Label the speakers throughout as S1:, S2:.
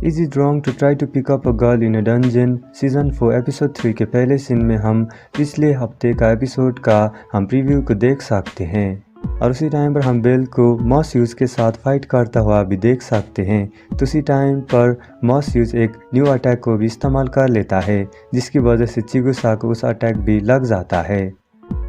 S1: Is it wrong to try to pick up a girl in a dungeon season 4 episode 3 के पहले scene में हम पिछले हफ्ते का एपिसोड का हम प्रीव्यू को देख सकते हैं और उसी टाइम पर हम बेल को मॉस ह्यूज के साथ फाइट करता हुआ भी देख सकते हैं। तो उसी टाइम पर मॉस ह्यूज एक न्यू अटैक को भी इस्तेमाल कर लेता है जिसकी वजह से चिगुसा को उस अटैक भी लग जाता है।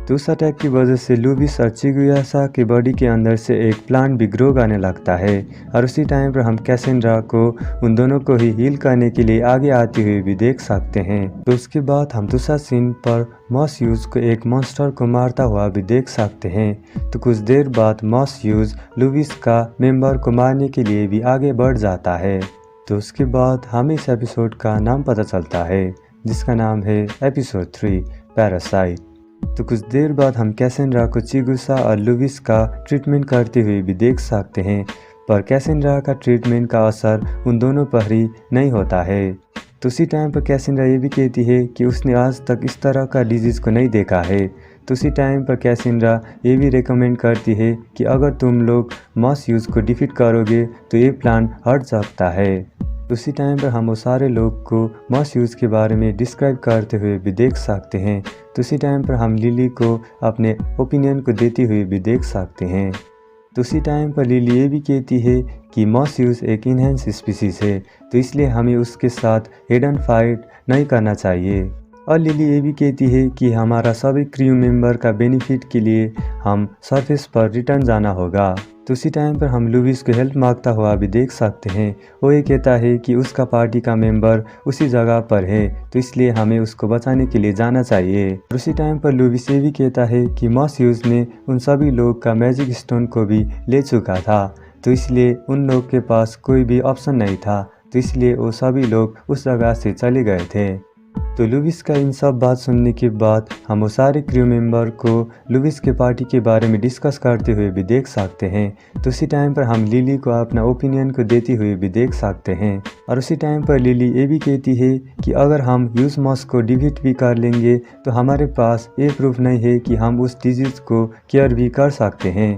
S1: तो उस अटैक की वजह से लुविस और चिगुयासा की बॉडी के अंदर से एक प्लांट भी ग्रो करने लगता है और उसी टाइम पर हम कैसेंड्रा को उन दोनों को ही हील करने के लिए आगे आती हुई भी देख सकते हैं। तो उसके बाद हम दूसरा सीन पर मॉस ह्यूज को एक मॉन्स्टर को मारता हुआ भी देख सकते हैं। तो कुछ देर बाद मॉस ह्यूज लुविस का मेंबर को मारने के लिए भी आगे बढ़ जाता है। तो उसके बाद हमें इस एपिसोड का नाम पता चलता है जिसका नाम है एपिसोड 3 पैरासाइट। तो कुछ देर बाद हम कैसेंड्रा को चिगुसा और लुविस का ट्रीटमेंट करते हुए भी देख सकते हैं, पर कैसेंड्रा का ट्रीटमेंट का असर उन दोनों पर ही नहीं होता है। तो उसी टाइम पर कैसेंड्रा ये भी कहती है कि उसने आज तक इस तरह का डिजीज़ को नहीं देखा है। तो उसी टाइम पर कैसेंड्रा ये भी रेकमेंड करती है कि अगर तुम लोग मॉस ह्यूज को डिफीट करोगे तो ये प्लान हट सकता है। उसी टाइम पर हम वो सारे लोग को मॉस ह्यूज के बारे में डिस्क्राइब करते हुए भी देख सकते हैं। तो उसी टाइम पर हम लिली को अपने ओपिनियन को देती हुई भी देख सकते हैं। तो उसी टाइम पर लिली ये भी कहती है कि मॉस ह्यूज एक इनहेंस स्पीसीज है, तो इसलिए हमें उसके साथ हिडन फाइट नहीं करना चाहिए। और लिली ये भी कहती है कि हमारा सभी क्रू मेंबर का बेनिफिट के लिए हम सरफेस पर रिटर्न जाना होगा। तो उसी टाइम पर हम लुविस को हेल्प मांगता हुआ भी देख सकते हैं। वो ये कहता है कि उसका पार्टी का मेंबर उसी जगह पर है, तो इसलिए हमें उसको बचाने के लिए जाना चाहिए। और उसी टाइम पर लुविस ये भी कहता है कि मॉस ह्यूज ने उन सभी लोग का मैजिक स्टोन को भी ले चुका था, तो इसलिए उन लोग के पास कोई भी ऑप्शन नहीं था, तो इसलिए वो सभी लोग उस जगह से चले गए थे। तो लुविस का इन सब बात सुनने के बाद हम वो सारे क्रू मेंबर को लुविस के पार्टी के बारे में डिस्कस करते हुए भी देख सकते हैं। तो उसी टाइम पर हम लिली को अपना ओपिनियन को देती हुई भी देख सकते हैं। और उसी टाइम पर लिली ये भी कहती है कि अगर हम ह्यूज मॉस को डिफीट भी कर लेंगे तो हमारे पास ये प्रूफ नहीं है कि हम उस डिजीज़ को क्योर भी कर सकते हैं।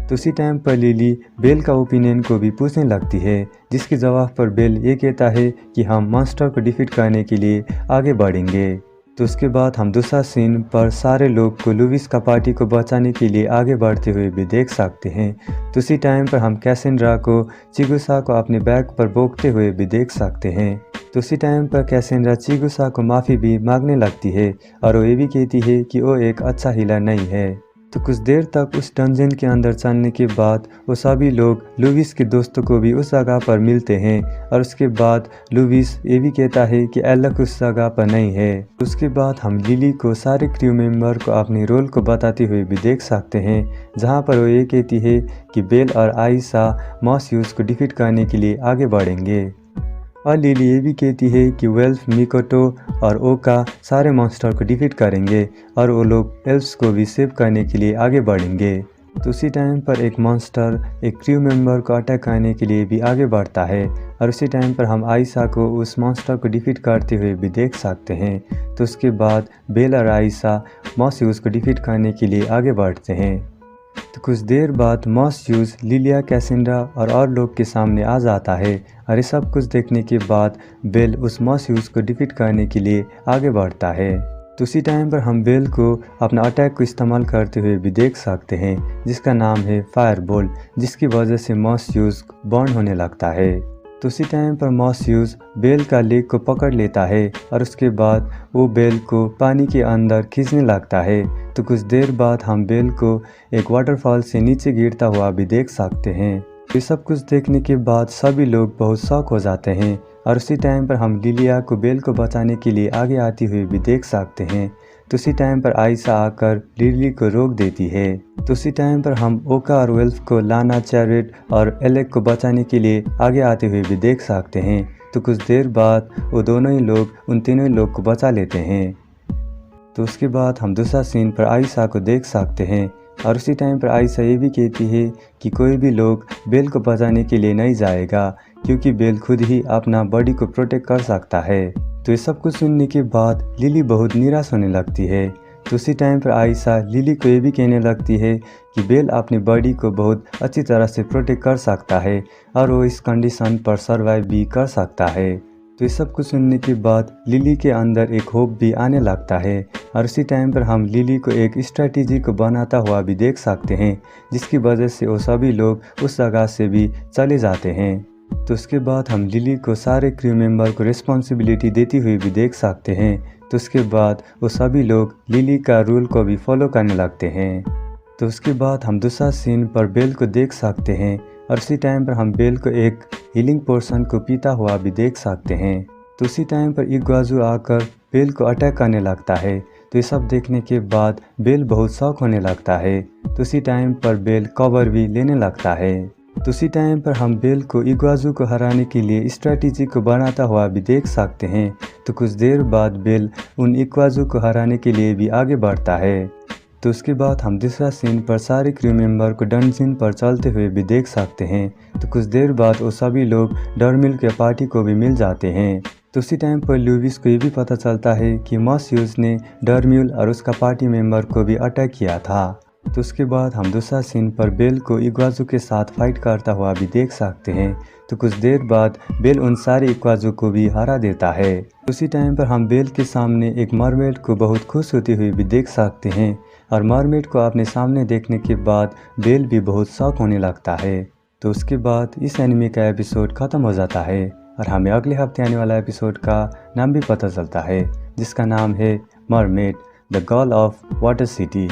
S1: तो उसी टाइम पर लिली बेल का ओपिनियन को भी पूछने लगती है, जिसके जवाब पर बेल ये कहता है कि हम मॉन्स्टर को डिफीट करने के लिए आगे बढ़ेंगे। तो उसके बाद हम दूसरा सीन पर सारे लोग को लुविस का पार्टी को बचाने के लिए आगे बढ़ते हुए भी देख सकते हैं। तो उसी टाइम पर हम कैसेंड्रा को चिगुसा को अपने बैग पर बोकते हुए भी देख सकते हैं। तो उसी टाइम पर कैसेंड्रा चिगुसा को माफ़ी भी मांगने लगती है और वो ये भी कहती है कि वो एक अच्छा हीलर नहीं है। तो कुछ देर तक उस डंजन के अंदर चलने के बाद वो सभी लोग लुविस के दोस्तों को भी उस जगह पर मिलते हैं और उसके बाद लुविस ये भी कहता है कि एलेक उस जगह पर नहीं है। उसके बाद हम लिली को सारे क्रू मेंबर को अपनी रोल को बताते हुए भी देख सकते हैं, जहां पर वो ये कहती है कि बेल और आयशा मॉस ह्यूज को डिफीट करने के लिए आगे बढ़ेंगे। और लिली ये भी कहती है कि वेल्फ, मिकोटो और ओका सारे मॉन्स्टर को डिफीट करेंगे और वो लोग एल्फ्स को भी सेव करने के लिए आगे बढ़ेंगे। तो उसी टाइम पर एक मॉन्स्टर एक क्रू मेंबर को अटैक करने के लिए भी आगे बढ़ता है और उसी टाइम पर हम आयशा को उस मॉन्स्टर को डिफीट करते हुए भी देख सकते हैं। तो उसके बाद बेल और आयशा मॉस ह्यूज को डिफीट करने के लिए आगे बढ़ते हैं। तो कुछ देर बाद मॉस ह्यूज लिलिया, कैसेंड्रा और लोग के सामने आ जाता है और ये सब कुछ देखने के बाद बेल उस मॉस ह्यूज को डिफीट करने के लिए आगे बढ़ता है। तो उसी टाइम पर हम बेल को अपना अटैक को इस्तेमाल करते हुए भी देख सकते हैं, जिसका नाम है फायरबॉल, जिसकी वजह से मॉस ह्यूज बर्न होने लगता है। तो उसी टाइम पर मॉस ह्यूज बेल का लेग को पकड़ लेता है और उसके बाद वो बेल को पानी के अंदर खींचने लगता है। तो कुछ देर बाद हम बेल को एक वाटरफॉल से नीचे गिरता हुआ भी देख सकते हैं। ये सब कुछ देखने के बाद सभी लोग बहुत शॉक हो जाते हैं और उसी टाइम पर हम लिलिया को बेल को बचाने के लिए आगे आती हुई भी देख सकते हैं। तो उसी टाइम पर आयशा आकर लिली को रोक देती है। तो उसी टाइम पर हम ओका और वेल्फ को लाना, चैरेट और एलेक को बचाने के लिए आगे आते हुए भी देख सकते हैं। तो कुछ देर बाद वो दोनों ही लोग उन तीनों ही लोग को बचा लेते हैं। तो उसके बाद हम दूसरा सीन पर आयशा को देख सकते हैं और उसी टाइम पर आयशा ये भी कहती है कि कोई भी लोग बेल को बचाने के लिए नहीं जाएगा, क्योंकि बेल खुद ही अपना बॉडी को प्रोटेक्ट कर सकता है। तो ये सब कुछ सुनने के बाद लिली बहुत निराश होने लगती है। तो उसी टाइम पर आयशा लिली को ये भी कहने लगती है कि बेल अपनी बॉडी को बहुत अच्छी तरह से प्रोटेक्ट कर सकता है और वो इस कंडीशन पर सर्वाइव भी कर सकता है। तो ये सब कुछ सुनने के बाद लिली के अंदर एक होप भी आने लगता है और उसी टाइम पर हम लिली को एक स्ट्रेटेजी को बनाता हुआ भी देख सकते हैं, जिसकी वजह से वो सभी लोग उस जगह से भी चले जाते हैं। तो उसके बाद हम लिली को सारे क्रू मेंबर को रिस्पॉन्सिबिलिटी देती हुई भी देख सकते हैं। तो उसके बाद वो सभी लोग लिली का रूल को भी फॉलो करने लगते हैं। तो उसके बाद हम दूसरा सीन पर बेल को देख सकते हैं और उसी टाइम पर हम बेल को एक हीलिंग पोर्शन को पीता हुआ भी देख सकते हैं। तो उसी टाइम पर इग्वाजू आकर बेल को अटैक करने लगता है। तो ये सब देखने के बाद बेल बहुत शॉक होने लगता है। तो उसी टाइम पर बेल कवर भी लेने लगता है। तो उसी टाइम पर हम बेल को इग्वाजू को हराने के लिए स्ट्रेटेजी को बनाता हुआ भी देख सकते हैं। तो कुछ देर बाद बेल उन इग्वाजू को हराने के लिए भी आगे बढ़ता है। तो उसके बाद हम दूसरा सीन पर सारे क्रू मेंबर को डंजन पर चलते हुए भी देख सकते हैं। तो कुछ देर बाद वो सभी लोग डर्मिल के पार्टी को भी मिल जाते हैं। तो उसी टाइम पर लुविस को ये भी पता चलता है कि मॉर्सियस ने डर्मिल और उसका पार्टी मेंबर को भी अटैक किया था। तो उसके बाद हम दूसरा सीन पर बेल को इग्वाजू के साथ फाइट करता हुआ भी देख सकते हैं। तो कुछ देर बाद बेल उन सारे इग्वाजू को भी हरा देता है। उसी टाइम पर हम बेल के सामने एक मरमेड को बहुत खुश होती हुई भी देख सकते हैं और मरमेड को अपने सामने देखने के बाद बेल भी बहुत शॉक होने लगता है। तो उसके बाद इस एनिमे का एपिसोड ख़त्म हो जाता है और हमें अगले हफ्ते आने वाला एपिसोड का नाम भी पता चलता है, जिसका नाम है mermaid the girl of water city.